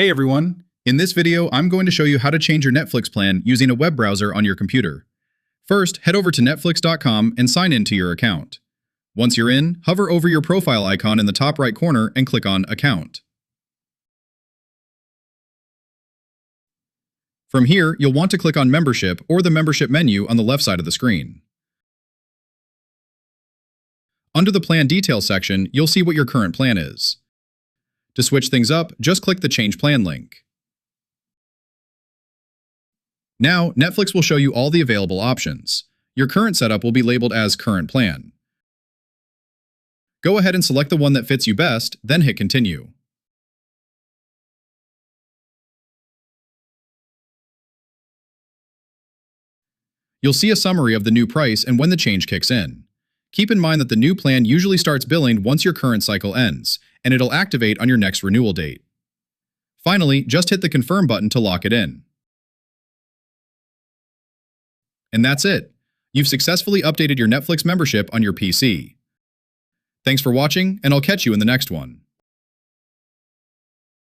Hey everyone! In this video, I'm going to show you how to change your Netflix plan using a web browser on your computer. First, head over to netflix.com and sign in to your account. Once you're in, hover over your profile icon in the top right corner and click on Account. From here, you'll want to click on Membership or the Membership menu on the left side of the screen. Under the Plan Details section, you'll see what your current plan is. To switch things up, just click the Change Plan link. Now, Netflix will show you all the available options. Your current setup will be labeled as Current Plan. Go ahead and select the one that fits you best, then hit Continue. You'll see a summary of the new price and when the change kicks in. Keep in mind that the new plan usually starts billing once your current cycle ends, and it'll activate on your next renewal date. Finally, just hit the Confirm button to lock it in. And that's it. You've successfully updated your Netflix membership on your PC. Thanks for watching, and I'll catch you in the next one.